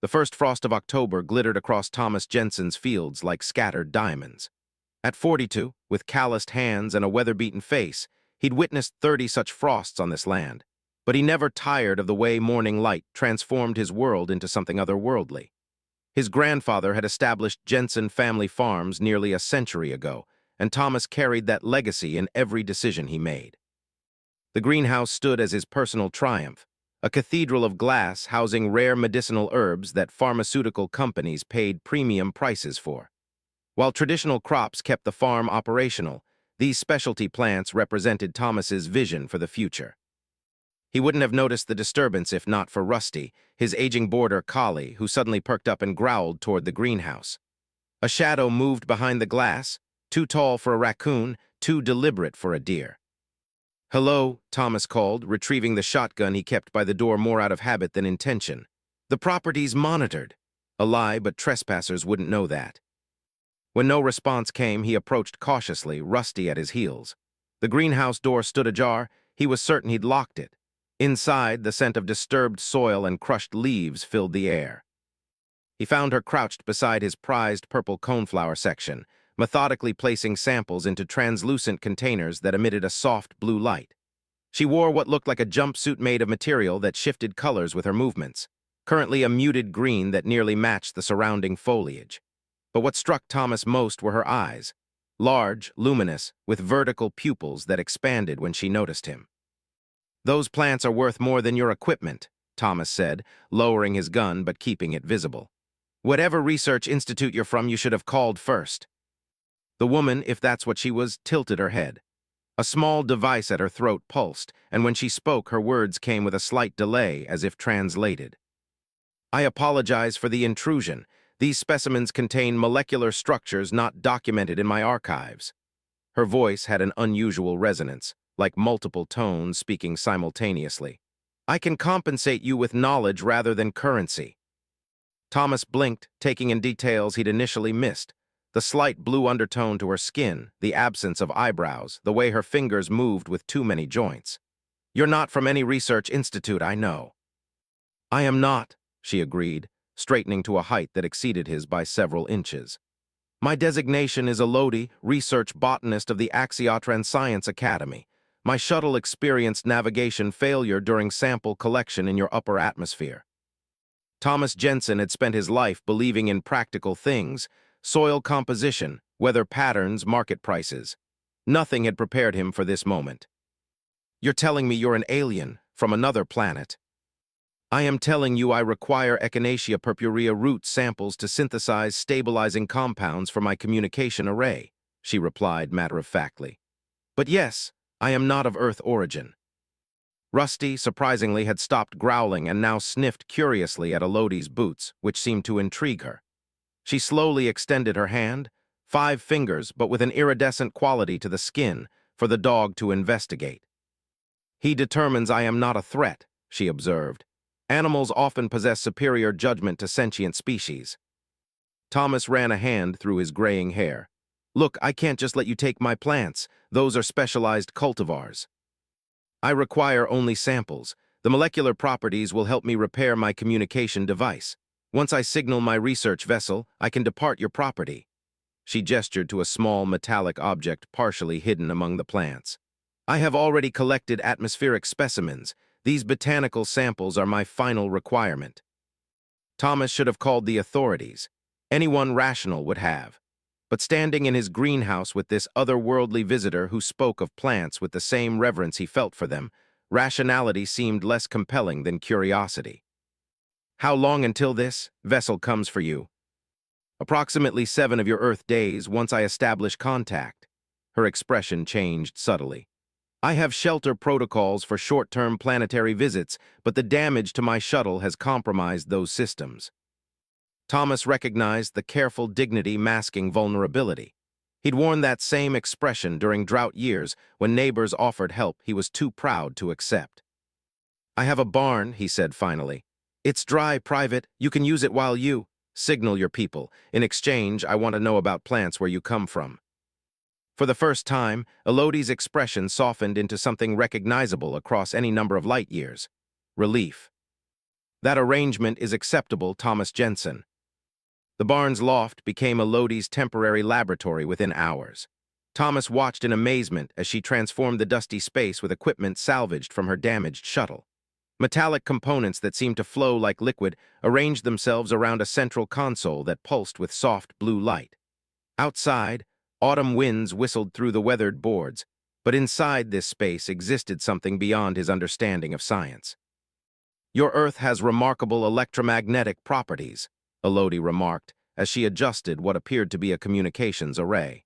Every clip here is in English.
The first frost of October glittered across Thomas Jensen's fields like scattered diamonds. At 42, with calloused hands and a weather-beaten face, he'd witnessed 30 such frosts on this land. But he never tired of the way morning light transformed his world into something otherworldly. His grandfather had established Jensen Family Farms nearly a century ago, and Thomas carried that legacy in every decision he made. The greenhouse stood as his personal triumph, a cathedral of glass housing rare medicinal herbs that pharmaceutical companies paid premium prices for. While traditional crops kept the farm operational, these specialty plants represented Thomas's vision for the future. He wouldn't have noticed the disturbance if not for Rusty, his aging border collie, who suddenly perked up and growled toward the greenhouse. A shadow moved behind the glass, too tall for a raccoon, too deliberate for a deer. "Hello," Thomas called, retrieving the shotgun he kept by the door more out of habit than intention. "The property's monitored." A lie, but trespassers wouldn't know that. When no response came, he approached cautiously, Rusty at his heels. The greenhouse door stood ajar. He was certain he'd locked it. Inside, the scent of disturbed soil and crushed leaves filled the air. He found her crouched beside his prized purple coneflower section, methodically placing samples into translucent containers that emitted a soft blue light. She wore what looked like a jumpsuit made of material that shifted colors with her movements, currently a muted green that nearly matched the surrounding foliage. But what struck Thomas most were her eyes, large, luminous, with vertical pupils that expanded when she noticed him. "Those plants are worth more than your equipment," Thomas said, lowering his gun but keeping it visible. "Whatever research institute you're from, you should have called first." The woman, if that's what she was, tilted her head. A small device at her throat pulsed, and when she spoke, her words came with a slight delay, as if translated. "I apologize for the intrusion. These specimens contain molecular structures not documented in my archives." Her voice had an unusual resonance, like multiple tones speaking simultaneously. "I can compensate you with knowledge rather than currency." Thomas blinked, taking in details he'd initially missed. The slight blue undertone to her skin, the absence of eyebrows, the way her fingers moved with too many joints. "You're not from any research institute, I know." "I am not," she agreed, straightening to a height that exceeded his by several inches. "My designation is a Lodi, research botanist of the Axiotran Science Academy. My shuttle experienced navigation failure during sample collection in your upper atmosphere." Thomas Jensen had spent his life believing in practical things, soil composition, weather patterns, market prices. Nothing had prepared him for this moment. "You're telling me you're an alien, from another planet?" "I am telling you I require Echinacea purpurea root samples to synthesize stabilizing compounds for my communication array," she replied matter-of-factly. "But yes, I am not of Earth origin." Rusty, surprisingly, had stopped growling and now sniffed curiously at Elodie's boots, which seemed to intrigue her. She slowly extended her hand, 5 fingers but with an iridescent quality to the skin, for the dog to investigate. "He determines I am not a threat," she observed. "Animals often possess superior judgment to sentient species." Thomas ran a hand through his graying hair. "Look, I can't just let you take my plants. Those are specialized cultivars. I require only samples. The molecular properties will help me repair my communication device. Once I signal my research vessel, I can depart your property." She gestured to a small metallic object partially hidden among the plants. "I have already collected atmospheric specimens. These botanical samples are my final requirement." Thomas should have called the authorities. Anyone rational would have. But standing in his greenhouse with this otherworldly visitor who spoke of plants with the same reverence he felt for them, rationality seemed less compelling than curiosity. "How long until this vessel comes for you?" "Approximately 7 of your Earth days once I establish contact." Her expression changed subtly. "I have shelter protocols for short-term planetary visits, but the damage to my shuttle has compromised those systems." Thomas recognized the careful dignity masking vulnerability. He'd worn that same expression during drought years when neighbors offered help he was too proud to accept. "I have a barn," he said finally. "It's dry, private. You can use it while you signal your people. In exchange, I want to know about plants where you come from." For the first time, Elodie's expression softened into something recognizable across any number of light years. Relief. That arrangement is acceptable, Thomas Jensen. The barn's loft became Elodie's temporary laboratory within hours. Thomas watched in amazement as she transformed the dusty space with equipment salvaged from her damaged shuttle. Metallic components that seemed to flow like liquid arranged themselves around a central console that pulsed with soft blue light. Outside, autumn winds whistled through the weathered boards, but inside this space existed something beyond his understanding of science. "Your Earth has remarkable electromagnetic properties," Elodie remarked as she adjusted what appeared to be a communications array.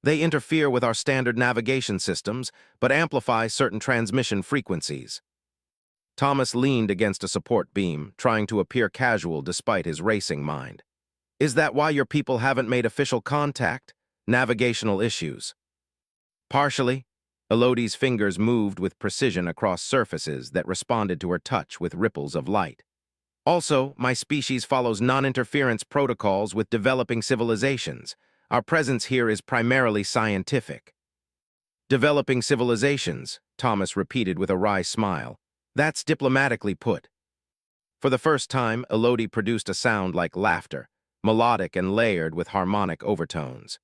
"They interfere with our standard navigation systems, but amplify certain transmission frequencies." Thomas leaned against a support beam, trying to appear casual despite his racing mind. "Is that why your people haven't made official contact? Navigational issues?" "Partially." Elodie's fingers moved with precision across surfaces that responded to her touch with ripples of light. "Also, my species follows non-interference protocols with developing civilizations. Our presence here is primarily scientific." "Developing civilizations," Thomas repeated with a wry smile. "That's diplomatically put." For the first time, Elodie produced a sound like laughter, melodic and layered with harmonic overtones.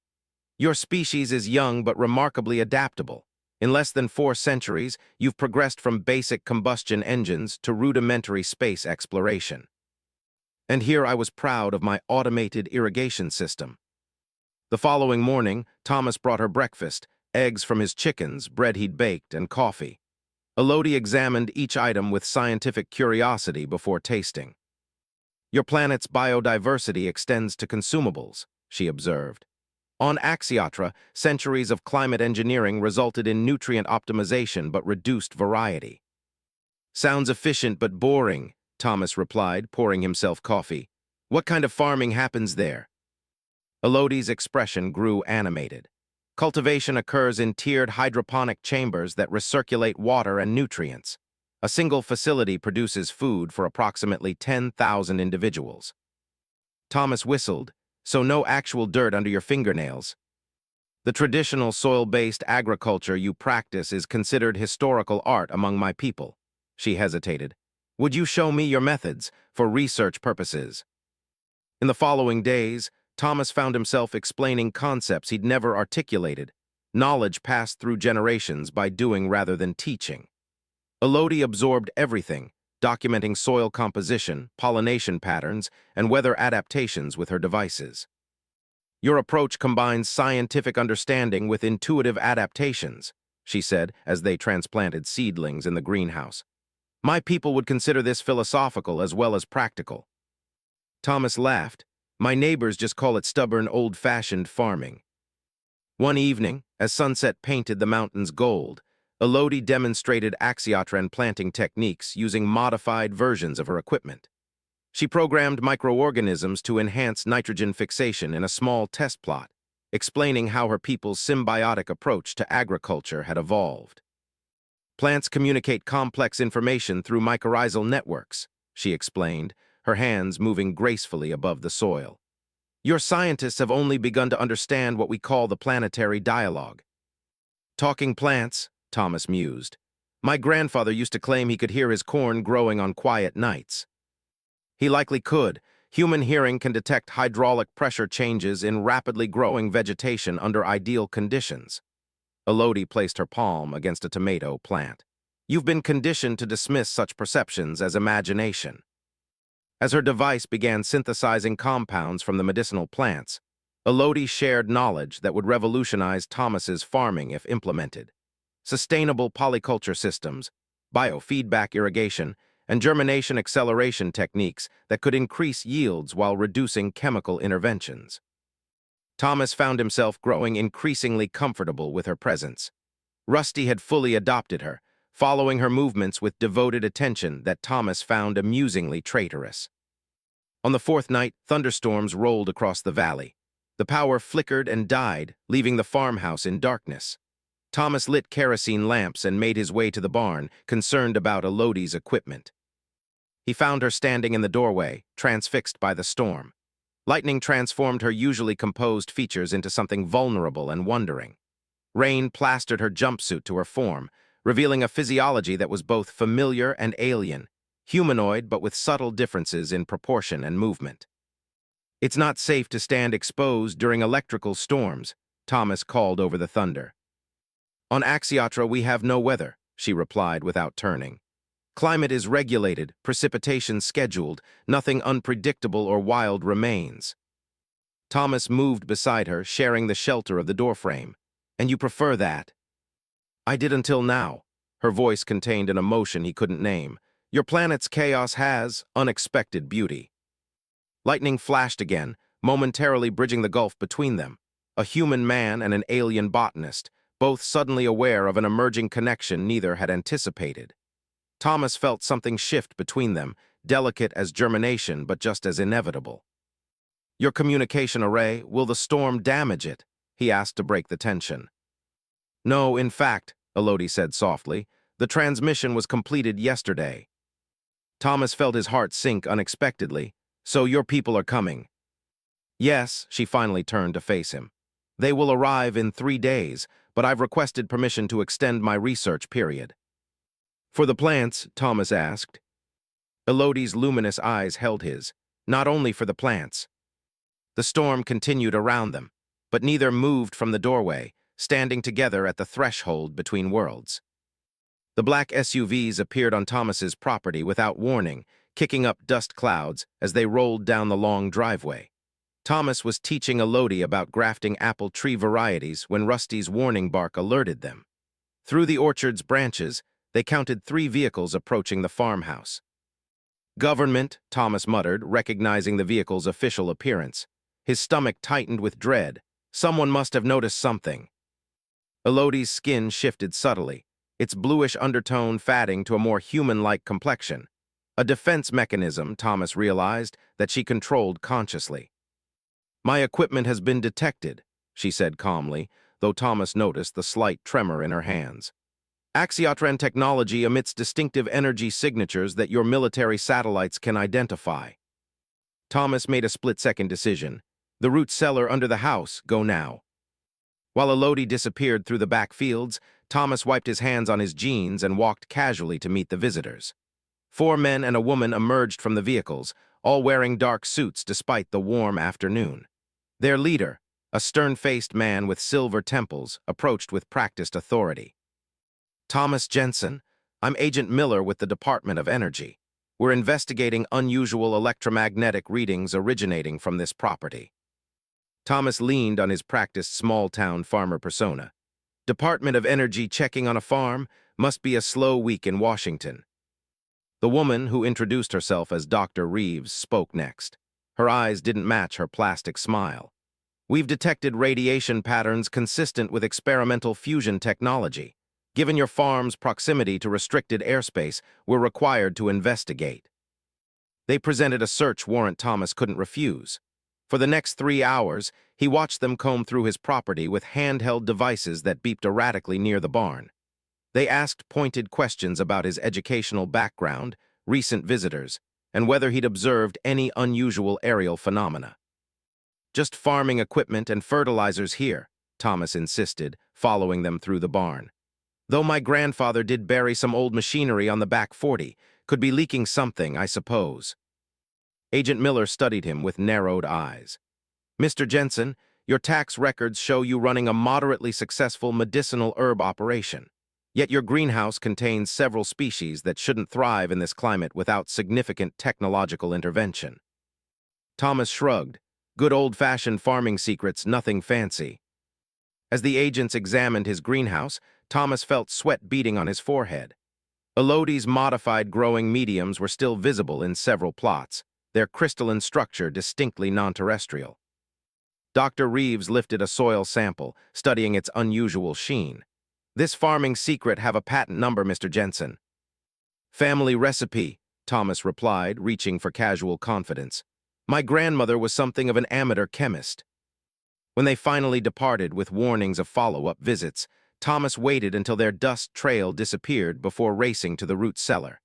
"Your species is young but remarkably adaptable. In less than 4 centuries, you've progressed from basic combustion engines to rudimentary space exploration. And here I was proud of my automated irrigation system." The following morning, Thomas brought her breakfast, eggs from his chickens, bread he'd baked, and coffee. Elodie examined each item with scientific curiosity before tasting. "Your planet's biodiversity extends to consumables," she observed. "On Axiotra, centuries of climate engineering resulted in nutrient optimization but reduced variety." "Sounds efficient but boring," Thomas replied, pouring himself coffee. "What kind of farming happens there?" Elodie's expression grew animated. "Cultivation occurs in tiered hydroponic chambers that recirculate water and nutrients. A single facility produces food for approximately 10,000 individuals." Thomas whistled. "So no actual dirt under your fingernails." "The traditional soil-based agriculture you practice is considered historical art among my people." She hesitated. "Would you show me your methods for research purposes?" In the following days, Thomas found himself explaining concepts he'd never articulated, knowledge passed through generations by doing rather than teaching. Elodie absorbed everything, documenting soil composition, pollination patterns, and weather adaptations with her devices. "Your approach combines scientific understanding with intuitive adaptations," she said as they transplanted seedlings in the greenhouse. "My people would consider this philosophical as well as practical." Thomas laughed. "My neighbors just call it stubborn, old-fashioned farming." One evening, as sunset painted the mountains gold, Elodie demonstrated Axiotra planting techniques using modified versions of her equipment. She programmed microorganisms to enhance nitrogen fixation in a small test plot, explaining how her people's symbiotic approach to agriculture had evolved. "Plants communicate complex information through mycorrhizal networks," she explained, her hands moving gracefully above the soil. "Your scientists have only begun to understand what we call the planetary dialogue." "Talking plants," Thomas mused. "My grandfather used to claim he could hear his corn growing on quiet nights." "He likely could. Human hearing can detect hydraulic pressure changes in rapidly growing vegetation under ideal conditions." Elodie placed her palm against a tomato plant. "You've been conditioned to dismiss such perceptions as imagination." As her device began synthesizing compounds from the medicinal plants, Elodie shared knowledge that would revolutionize Thomas's farming if implemented. Sustainable polyculture systems, biofeedback irrigation, and germination acceleration techniques that could increase yields while reducing chemical interventions. Thomas found himself growing increasingly comfortable with her presence. Rusty had fully adopted her, following her movements with devoted attention that Thomas found amusingly traitorous. On the 4th night, thunderstorms rolled across the valley. The power flickered and died, leaving the farmhouse in darkness. Thomas lit kerosene lamps and made his way to the barn, concerned about Elodie's equipment. He found her standing in the doorway, transfixed by the storm. Lightning transformed her usually composed features into something vulnerable and wondering. Rain plastered her jumpsuit to her form, revealing a physiology that was both familiar and alien, humanoid but with subtle differences in proportion and movement. "It's not safe to stand exposed during electrical storms," Thomas called over the thunder. "On Axiatra we have no weather," she replied without turning. "Climate is regulated, precipitation scheduled, nothing unpredictable or wild remains." Thomas moved beside her, sharing the shelter of the doorframe. "And you prefer that?" "I did until now." Her voice contained an emotion he couldn't name. "Your planet's chaos has unexpected beauty." Lightning flashed again, momentarily bridging the gulf between them. A human man and an alien botanist, both suddenly aware of an emerging connection neither had anticipated. Thomas felt something shift between them, delicate as germination but just as inevitable. "Your communication array, will the storm damage it?" he asked to break the tension. "No, in fact," Elodie said softly, "the transmission was completed yesterday." Thomas felt his heart sink unexpectedly. "So your people are coming?" "Yes," she finally turned to face him. "They will arrive in 3 days, but I've requested permission to extend my research period." "For the plants?" Thomas asked. Elodie's luminous eyes held his. "Not only for the plants." The storm continued around them, but neither moved from the doorway, standing together at the threshold between worlds. The black SUVs appeared on Thomas's property without warning, kicking up dust clouds as they rolled down the long driveway. Thomas was teaching Elodie about grafting apple tree varieties when Rusty's warning bark alerted them. Through the orchard's branches, they counted 3 vehicles approaching the farmhouse. "Government," Thomas muttered, recognizing the vehicle's official appearance. His stomach tightened with dread. Someone must have noticed something. Elodie's skin shifted subtly, its bluish undertone fading to a more human-like complexion. A defense mechanism, Thomas realized, that she controlled consciously. "My equipment has been detected," she said calmly, though Thomas noticed the slight tremor in her hands. "Axiotran technology emits distinctive energy signatures that your military satellites can identify." Thomas made a split-second decision. "The root cellar under the house, go now." While Elodie disappeared through the back fields, Thomas wiped his hands on his jeans and walked casually to meet the visitors. 4 men and a woman emerged from the vehicles, all wearing dark suits despite the warm afternoon. Their leader, a stern-faced man with silver temples, approached with practiced authority. "Thomas Jensen, I'm Agent Miller with the Department of Energy. We're investigating unusual electromagnetic readings originating from this property." Thomas leaned on his practiced small-town farmer persona. "Department of Energy checking on a farm? Must be a slow week in Washington." The woman, who introduced herself as Dr. Reeves, spoke next. Her eyes didn't match her plastic smile. "We've detected radiation patterns consistent with experimental fusion technology. Given your farm's proximity to restricted airspace, we're required to investigate." They presented a search warrant Thomas couldn't refuse. For the next 3 hours, he watched them comb through his property with handheld devices that beeped erratically near the barn. They asked pointed questions about his educational background, recent visitors, and whether he'd observed any unusual aerial phenomena. "Just farming equipment and fertilizers here," Thomas insisted, following them through the barn. "Though my grandfather did bury some old machinery on the back 40, could be leaking something, I suppose." Agent Miller studied him with narrowed eyes. "Mr. Jensen, your tax records show you running a moderately successful medicinal herb operation. Yet your greenhouse contains several species that shouldn't thrive in this climate without significant technological intervention." Thomas shrugged. "Good old-fashioned farming secrets, nothing fancy." As the agents examined his greenhouse, Thomas felt sweat beading on his forehead. Elodie's modified growing mediums were still visible in several plots, their crystalline structure distinctly non-terrestrial. Dr. Reeves lifted a soil sample, studying its unusual sheen. "This farming secret have a patent number, Mr. Jensen." "Family recipe," Thomas replied, reaching for casual confidence. "My grandmother was something of an amateur chemist." When they finally departed with warnings of follow-up visits, Thomas waited until their dust trail disappeared before racing to the root cellar.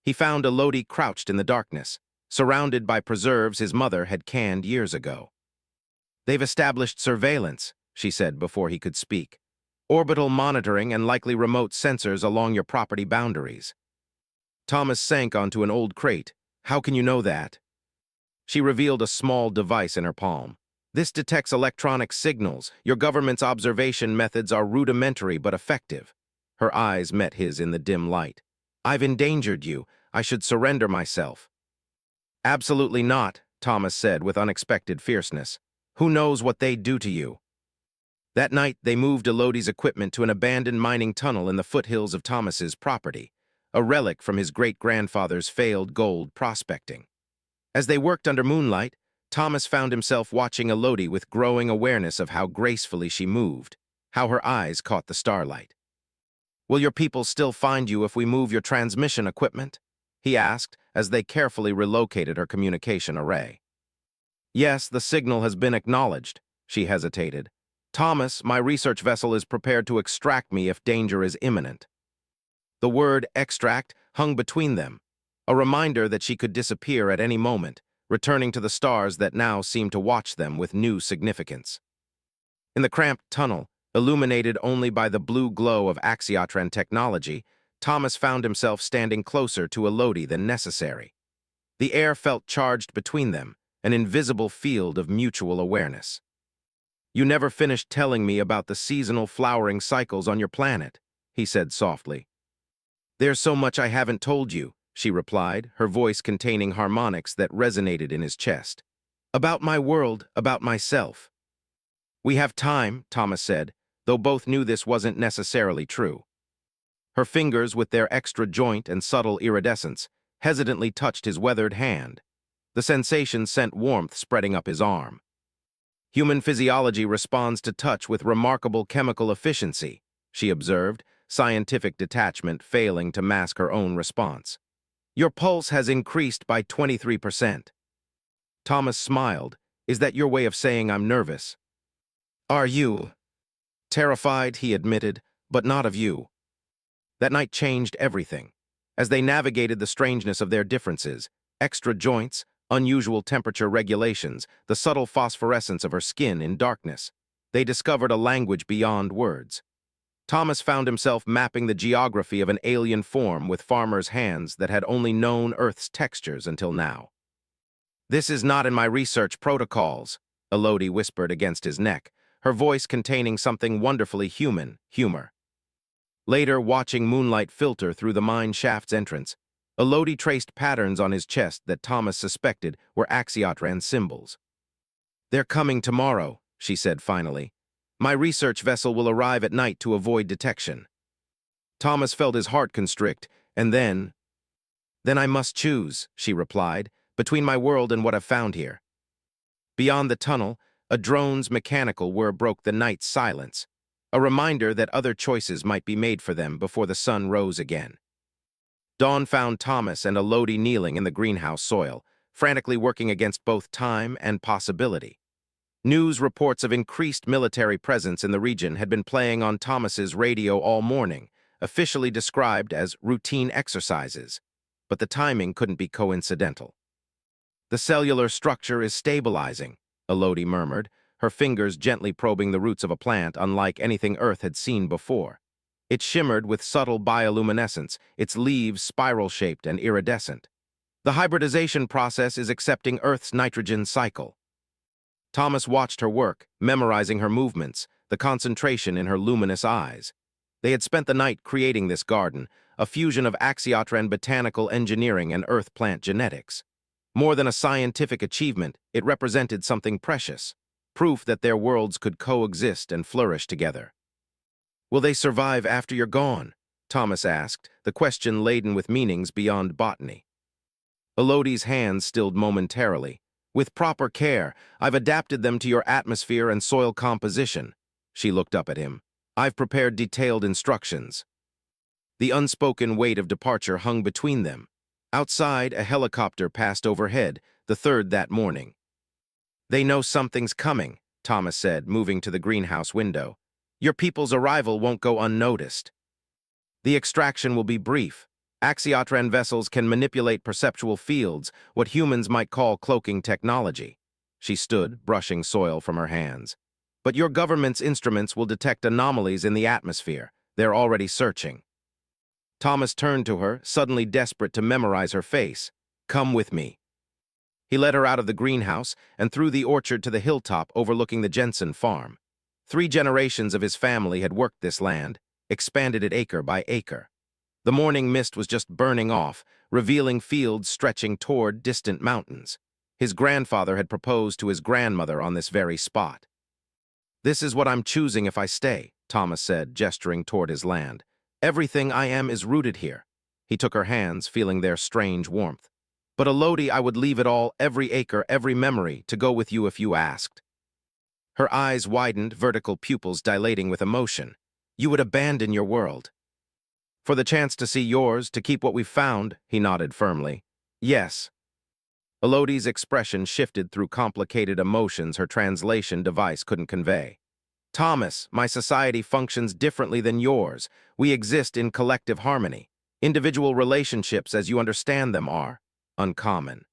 He found Elodie crouched in the darkness, surrounded by preserves his mother had canned years ago. "They've established surveillance," she said before he could speak. "Orbital monitoring and likely remote sensors along your property boundaries." Thomas sank onto an old crate. How can you know that? She revealed a small device in her palm. This detects electronic signals. Your government's observation methods are rudimentary but effective. Her eyes met his in the dim light. I've endangered you. I should surrender myself. Absolutely not, Thomas said with unexpected fierceness. Who knows what they'd do to you? That night, they moved Elodie's equipment to an abandoned mining tunnel in the foothills of Thomas's property, a relic from his great-grandfather's failed gold prospecting. As they worked under moonlight, Thomas found himself watching Elodie with growing awareness of how gracefully she moved, how her eyes caught the starlight. Will your people still find you if we move your transmission equipment? He asked as they carefully relocated her communication array. Yes, the signal has been acknowledged, she hesitated. Thomas, my research vessel is prepared to extract me if danger is imminent. The word extract hung between them, a reminder that she could disappear at any moment, returning to the stars that now seemed to watch them with new significance. In the cramped tunnel, illuminated only by the blue glow of Axiotran technology, Thomas found himself standing closer to Elodie than necessary. The air felt charged between them, an invisible field of mutual awareness. You never finished telling me about the seasonal flowering cycles on your planet, he said softly. There's so much I haven't told you, she replied, her voice containing harmonics that resonated in his chest. About my world, about myself. We have time, Thomas said, though both knew this wasn't necessarily true. Her fingers, with their extra joint and subtle iridescence, hesitantly touched his weathered hand. The sensation sent warmth spreading up his arm. Human physiology responds to touch with remarkable chemical efficiency, she observed, scientific detachment failing to mask her own response. Your pulse has increased by 23%. Thomas smiled. Is that your way of saying I'm nervous? Are you? Terrified, he admitted, but not of you. That night changed everything. As they navigated the strangeness of their differences, extra joints, unusual temperature regulations, the subtle phosphorescence of her skin in darkness, they discovered a language beyond words. Thomas found himself mapping the geography of an alien form with farmers' hands that had only known Earth's textures until now. This is not in my research protocols, Elodie whispered against his neck, her voice containing something wonderfully human, humor. Later, watching moonlight filter through the mine shaft's entrance, Elodie traced patterns on his chest that Thomas suspected were Axiotran symbols. They're coming tomorrow, she said finally. My research vessel will arrive at night to avoid detection. Thomas felt his heart constrict, and then I must choose, she replied, between my world and what I've found here. Beyond the tunnel, a drone's mechanical whir broke the night's silence, a reminder that other choices might be made for them before the sun rose again. Dawn found Thomas and Elodie kneeling in the greenhouse soil, frantically working against both time and possibility. News reports of increased military presence in the region had been playing on Thomas's radio all morning, officially described as routine exercises, but the timing couldn't be coincidental. The cellular structure is stabilizing, Elodie murmured, her fingers gently probing the roots of a plant unlike anything Earth had seen before. It shimmered with subtle bioluminescence, its leaves spiral-shaped and iridescent. The hybridization process is accepting Earth's nitrogen cycle. Thomas watched her work, memorizing her movements, the concentration in her luminous eyes. They had spent the night creating this garden, a fusion of Axiotran botanical engineering and Earth plant genetics. More than a scientific achievement, it represented something precious, proof that their worlds could coexist and flourish together. Will they survive after you're gone? Thomas asked, the question laden with meanings beyond botany. Elodie's hands stilled momentarily. With proper care, I've adapted them to your atmosphere and soil composition. She looked up at him. I've prepared detailed instructions. The unspoken weight of departure hung between them. Outside, a helicopter passed overhead, the third that morning. They know something's coming, Thomas said, moving to the greenhouse window. Your people's arrival won't go unnoticed. The extraction will be brief. Axiotran vessels can manipulate perceptual fields, what humans might call cloaking technology. She stood, brushing soil from her hands. But your government's instruments will detect anomalies in the atmosphere. They're already searching. Thomas turned to her, suddenly desperate to memorize her face. "Come with me." He led her out of the greenhouse and through the orchard to the hilltop overlooking the Jensen farm. 3 generations of his family had worked this land, expanded it acre by acre. The morning mist was just burning off, revealing fields stretching toward distant mountains. His grandfather had proposed to his grandmother on this very spot. "This is what I'm choosing if I stay," Thomas said, gesturing toward his land. "Everything I am is rooted here." He took her hands, feeling their strange warmth. "But Elodie, I would leave it all, every acre, every memory, to go with you if you asked." Her eyes widened, vertical pupils dilating with emotion. "You would abandon your world." "For the chance to see yours, to keep what we've found," he nodded firmly. "Yes." Elodie's expression shifted through complicated emotions her translation device couldn't convey. "Thomas, my society functions differently than yours. We exist in collective harmony. Individual relationships, as you understand them, are uncommon."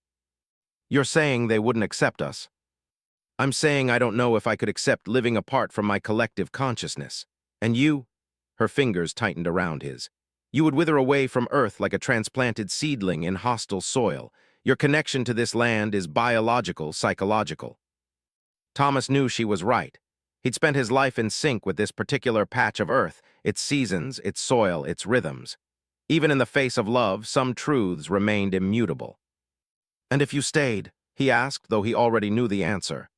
"You're saying they wouldn't accept us?" "I'm saying I don't know if I could accept living apart from my collective consciousness. And you?" Her fingers tightened around his. "You would wither away from Earth like a transplanted seedling in hostile soil. Your connection to this land is biological, psychological." Thomas knew she was right. He'd spent his life in sync with this particular patch of Earth, its seasons, its soil, its rhythms. Even in the face of love, some truths remained immutable. "And if you stayed?" he asked, though he already knew the answer.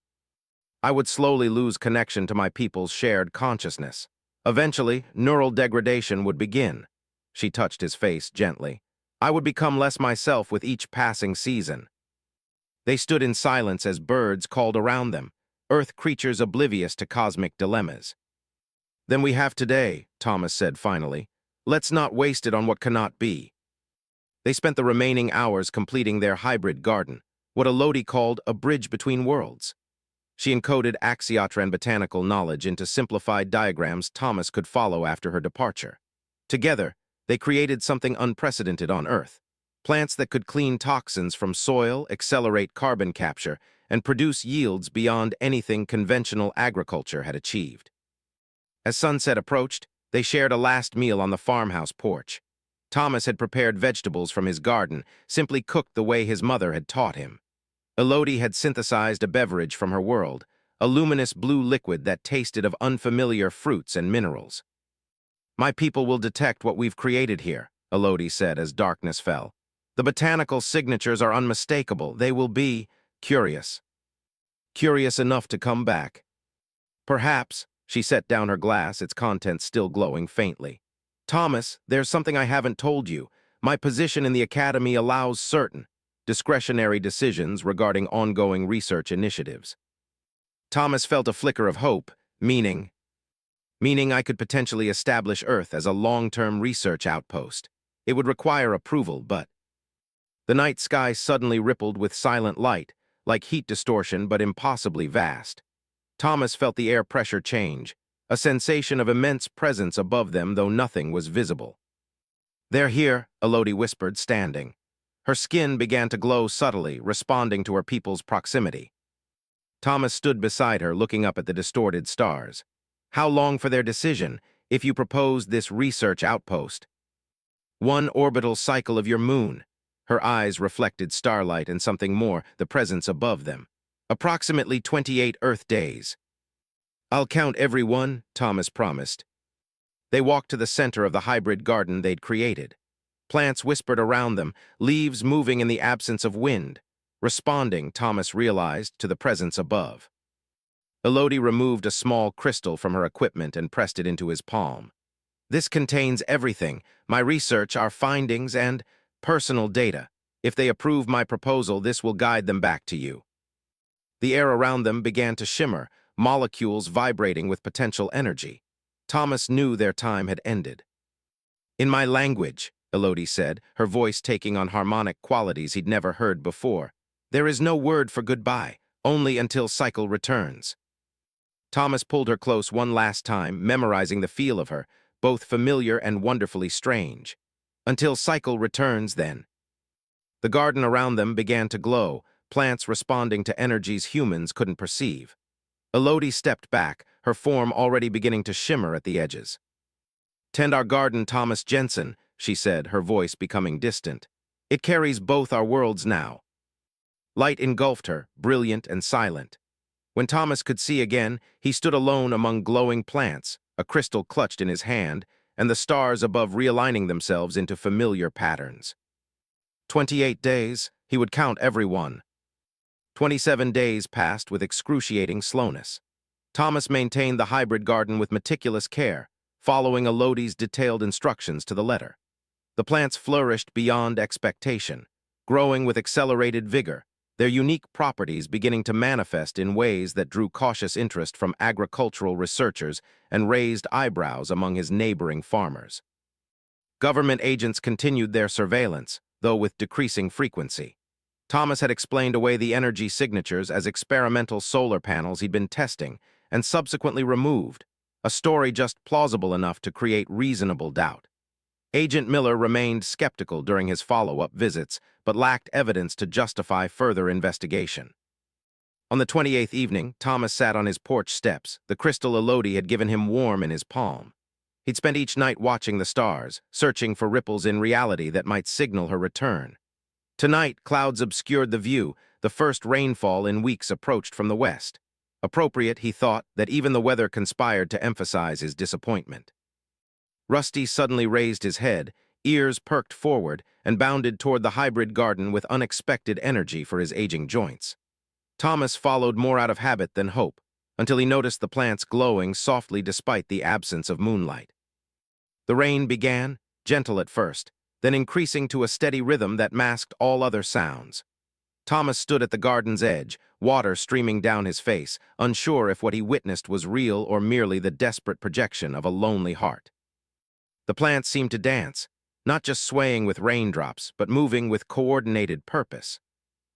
"I would slowly lose connection to my people's shared consciousness. Eventually, neural degradation would begin." She touched his face gently. "I would become less myself with each passing season." They stood in silence as birds called around them, Earth creatures oblivious to cosmic dilemmas. "Then we have today," Thomas said finally. "Let's not waste it on what cannot be." They spent the remaining hours completing their hybrid garden, what Elodie called a bridge between worlds. She encoded axiatra and botanical knowledge into simplified diagrams Thomas could follow after her departure. Together, they created something unprecedented on Earth. Plants that could clean toxins from soil, accelerate carbon capture, and produce yields beyond anything conventional agriculture had achieved. As sunset approached, they shared a last meal on the farmhouse porch. Thomas had prepared vegetables from his garden, simply cooked the way his mother had taught him. Elodie had synthesized a beverage from her world, a luminous blue liquid that tasted of unfamiliar fruits and minerals. "My people will detect what we've created here," Elodie said as darkness fell. "The botanical signatures are unmistakable. They will be curious. Curious enough to come back." "Perhaps." She set down her glass, its contents still glowing faintly. "Thomas, there's something I haven't told you. My position in the Academy allows certain discretionary decisions regarding ongoing research initiatives." Thomas felt a flicker of hope, meaning I could potentially establish Earth as a long-term research outpost. It would require approval, but... The night sky suddenly rippled with silent light, like heat distortion but impossibly vast. Thomas felt the air pressure change, a sensation of immense presence above them though nothing was visible. "They're here," Elodie whispered, standing. Her skin began to glow subtly, responding to her people's proximity. Thomas stood beside her, looking up at the distorted stars. "How long for their decision, if you proposed this research outpost?" "1 orbital cycle of your moon." Her eyes reflected starlight and something more, the presence above them. "Approximately 28 Earth days." "I'll count every one," Thomas promised. They walked to the center of the hybrid garden they'd created. Plants whispered around them, leaves moving in the absence of wind, responding, Thomas realized, to the presence above. Elodie removed a small crystal from her equipment and pressed it into his palm. "This contains everything, my research, our findings, and personal data. If they approve my proposal, this will guide them back to you." The air around them began to shimmer, molecules vibrating with potential energy. Thomas knew their time had ended. "In my language," Elodie said, her voice taking on harmonic qualities he'd never heard before, "there is no word for goodbye, only until cycle returns." Thomas pulled her close one last time, memorizing the feel of her, both familiar and wonderfully strange. "Until cycle returns, then." The garden around them began to glow, plants responding to energies humans couldn't perceive. Elodie stepped back, her form already beginning to shimmer at the edges. "Tend our garden, Thomas Jensen," she said, her voice becoming distant. "It carries both our worlds now." Light engulfed her, brilliant and silent. When Thomas could see again, he stood alone among glowing plants, a crystal clutched in his hand, and the stars above realigning themselves into familiar patterns. 28 days, he would count every one. 27 days passed with excruciating slowness. Thomas maintained the hybrid garden with meticulous care, following Elodie's detailed instructions to the letter. The plants flourished beyond expectation, growing with accelerated vigor, their unique properties beginning to manifest in ways that drew cautious interest from agricultural researchers and raised eyebrows among his neighboring farmers. Government agents continued their surveillance, though with decreasing frequency. Thomas had explained away the energy signatures as experimental solar panels he'd been testing and subsequently removed, a story just plausible enough to create reasonable doubt. Agent Miller remained skeptical during his follow-up visits, but lacked evidence to justify further investigation. On the 28th evening, Thomas sat on his porch steps, the crystal Elodie had given him warm in his palm. He'd spent each night watching the stars, searching for ripples in reality that might signal her return. Tonight, clouds obscured the view, the first rainfall in weeks approached from the west. Appropriate, he thought, that even the weather conspired to emphasize his disappointment. Rusty suddenly raised his head, ears perked forward, and bounded toward the hybrid garden with unexpected energy for his aging joints. Thomas followed more out of habit than hope, until he noticed the plants glowing softly despite the absence of moonlight. The rain began, gentle at first, then increasing to a steady rhythm that masked all other sounds. Thomas stood at the garden's edge, water streaming down his face, unsure if what he witnessed was real or merely the desperate projection of a lonely heart. The plants seemed to dance, not just swaying with raindrops, but moving with coordinated purpose.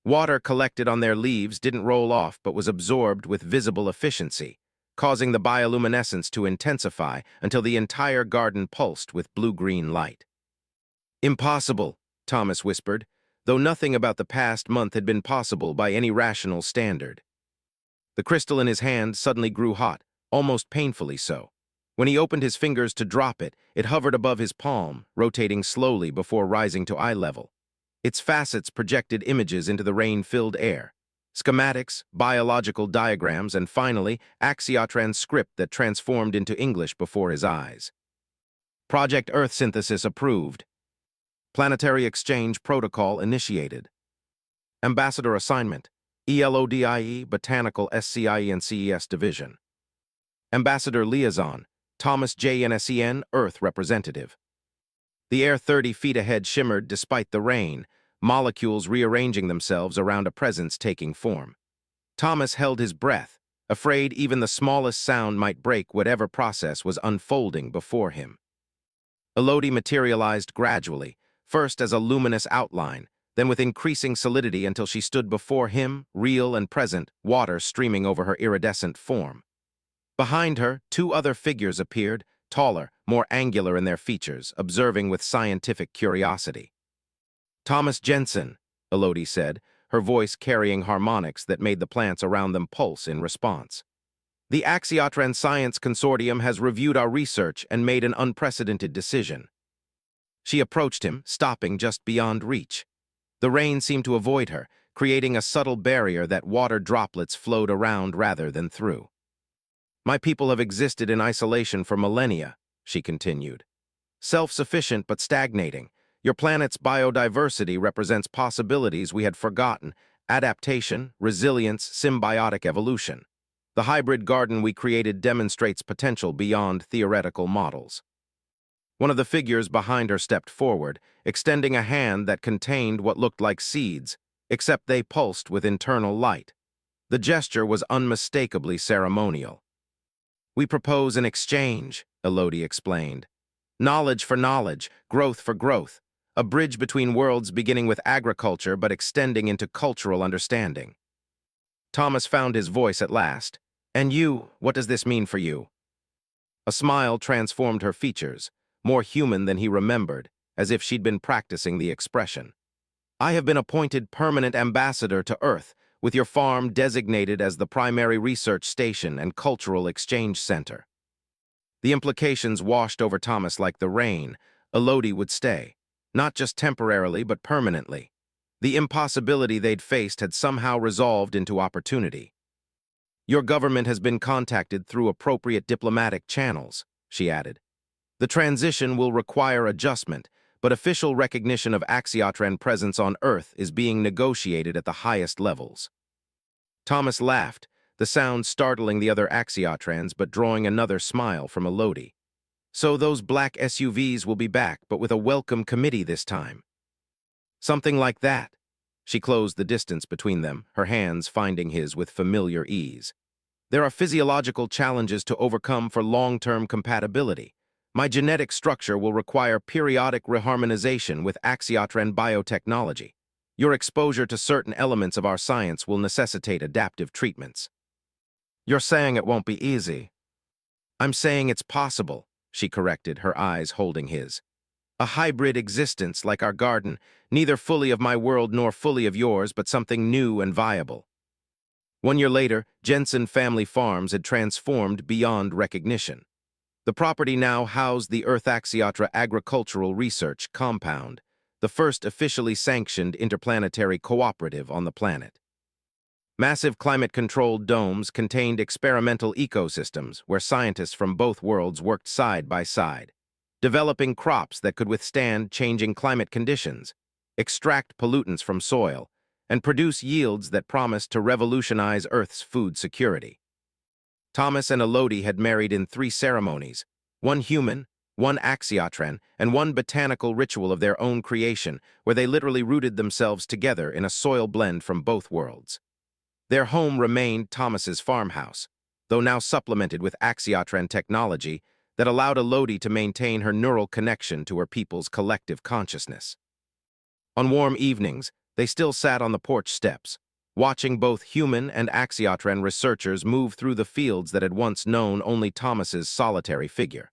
Water collected on their leaves didn't roll off but was absorbed with visible efficiency, causing the bioluminescence to intensify until the entire garden pulsed with blue-green light. "Impossible," Thomas whispered, though nothing about the past month had been possible by any rational standard. The crystal in his hand suddenly grew hot, almost painfully so. When he opened his fingers to drop it, it hovered above his palm, rotating slowly before rising to eye level. Its facets projected images into the rain-filled air. Schematics, biological diagrams, and finally, Axiotran's script that transformed into English before his eyes. Project Earth Synthesis approved. Planetary Exchange Protocol initiated. Ambassador Assignment, ELODIE, Botanical SCIENCES Division. Ambassador Liaison, Thomas JNSEN, Earth Representative. The air 30 feet ahead shimmered despite the rain, molecules rearranging themselves around a presence taking form. Thomas held his breath, afraid even the smallest sound might break whatever process was unfolding before him. Elodie materialized gradually, first as a luminous outline, then with increasing solidity until she stood before him, real and present, water streaming over her iridescent form. Behind her, two other figures appeared, taller, more angular in their features, observing with scientific curiosity. "Thomas Jensen," Elodie said, her voice carrying harmonics that made the plants around them pulse in response. "The Axiotran Science Consortium has reviewed our research and made an unprecedented decision." She approached him, stopping just beyond reach. The rain seemed to avoid her, creating a subtle barrier that water droplets flowed around rather than through. "My people have existed in isolation for millennia," she continued. "Self-sufficient but stagnating. Your planet's biodiversity represents possibilities we had forgotten: adaptation, resilience, symbiotic evolution. The hybrid garden we created demonstrates potential beyond theoretical models." One of the figures behind her stepped forward, extending a hand that contained what looked like seeds, except they pulsed with internal light. The gesture was unmistakably ceremonial. "We propose an exchange," Elodie explained. "Knowledge for knowledge, growth for growth. A bridge between worlds beginning with agriculture but extending into cultural understanding." Thomas found his voice at last. "And you, what does this mean for you?" A smile transformed her features, more human than he remembered, as if she'd been practicing the expression. "I have been appointed permanent ambassador to Earth, with your farm designated as the primary research station and cultural exchange center." The implications washed over Thomas like the rain. Elodie would stay, not just temporarily but permanently. The impossibility they'd faced had somehow resolved into opportunity. Your government has been contacted through appropriate diplomatic channels, she added. The transition will require adjustment, but official recognition of Axiotran presence on Earth is being negotiated at the highest levels. Thomas laughed, the sound startling the other Axiotrans but drawing another smile from Elodie. So those black SUVs will be back, but with a welcome committee this time. Something like that. She closed the distance between them, her hands finding his with familiar ease. There are physiological challenges to overcome for long-term compatibility. My genetic structure will require periodic reharmonization with Axiotran biotechnology. Your exposure to certain elements of our science will necessitate adaptive treatments. You're saying it won't be easy. I'm saying it's possible, she corrected, her eyes holding his. A hybrid existence like our garden, neither fully of my world nor fully of yours, but something new and viable. 1 year later, Jensen Family Farms had transformed beyond recognition. The property now housed the Earth Axiotra Agricultural Research Compound, the first officially sanctioned interplanetary cooperative on the planet. Massive climate-controlled domes contained experimental ecosystems where scientists from both worlds worked side by side, developing crops that could withstand changing climate conditions, extract pollutants from soil, and produce yields that promised to revolutionize Earth's food security. Thomas and Elodie had married in 3 ceremonies, 1 human, 1 Axiotran, and 1 botanical ritual of their own creation, where they literally rooted themselves together in a soil blend from both worlds. Their home remained Thomas's farmhouse, though now supplemented with Axiotran technology that allowed Elodie to maintain her neural connection to her people's collective consciousness. On warm evenings, they still sat on the porch steps, watching both human and Axiotran researchers move through the fields that had once known only Thomas's solitary figure.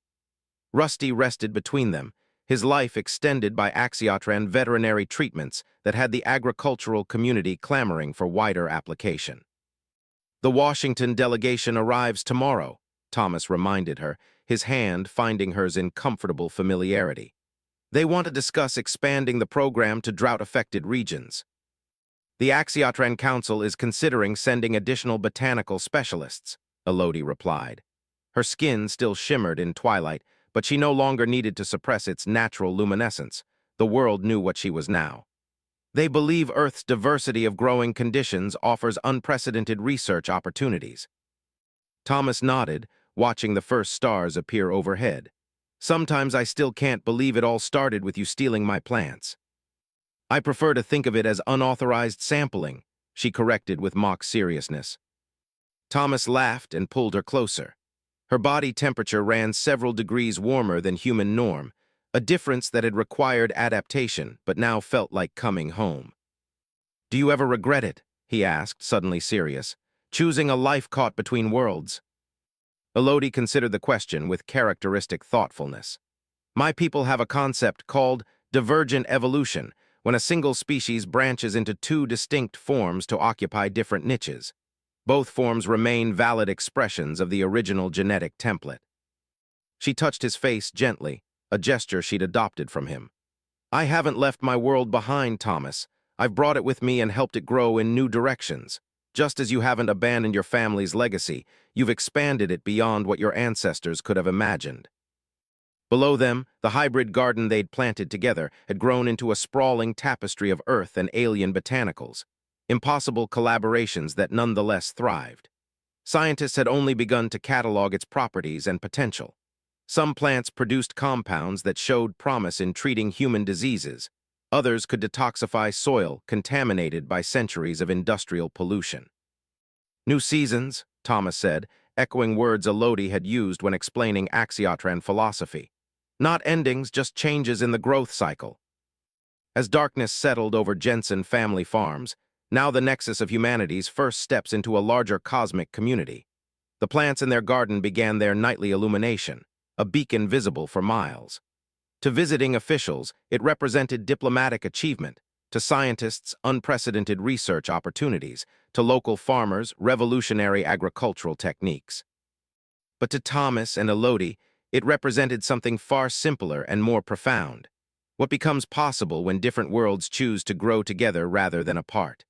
Rusty rested between them, his life extended by Axiotran veterinary treatments that had the agricultural community clamoring for wider application. The Washington delegation arrives tomorrow, Thomas reminded her, his hand finding hers in comfortable familiarity. They want to discuss expanding the program to drought-affected regions. The Axiotran Council is considering sending additional botanical specialists, Elodie replied. Her skin still shimmered in twilight, but she no longer needed to suppress its natural luminescence. The world knew what she was now. They believe Earth's diversity of growing conditions offers unprecedented research opportunities. Thomas nodded, watching the first stars appear overhead. Sometimes I still can't believe it all started with you stealing my plants. I prefer to think of it as unauthorized sampling, she corrected with mock seriousness. Thomas laughed and pulled her closer. Her body temperature ran several degrees warmer than human norm, a difference that had required adaptation but now felt like coming home. Do you ever regret it? He asked, suddenly serious. Choosing a life caught between worlds? Elodie considered the question with characteristic thoughtfulness. My people have a concept called divergent evolution, when a single species branches into 2 distinct forms to occupy different niches. Both forms remain valid expressions of the original genetic template. She touched his face gently, a gesture she'd adopted from him. I haven't left my world behind, Thomas. I've brought it with me and helped it grow in new directions. Just as you haven't abandoned your family's legacy, you've expanded it beyond what your ancestors could have imagined. Below them, the hybrid garden they'd planted together had grown into a sprawling tapestry of Earth and alien botanicals, impossible collaborations that nonetheless thrived. Scientists had only begun to catalog its properties and potential. Some plants produced compounds that showed promise in treating human diseases. Others could detoxify soil contaminated by centuries of industrial pollution. New seasons, Thomas said, echoing words Elodie had used when explaining Axiotran philosophy. Not endings, just changes in the growth cycle. As darkness settled over Jensen Family Farms, now the nexus of humanity's first steps into a larger cosmic community. The plants in their garden began their nightly illumination, a beacon visible for miles. To visiting officials, it represented diplomatic achievement, to scientists, unprecedented research opportunities, to local farmers, revolutionary agricultural techniques. But to Thomas and Elodie, It represented something far simpler and more profound. What becomes possible when different worlds choose to grow together rather than apart?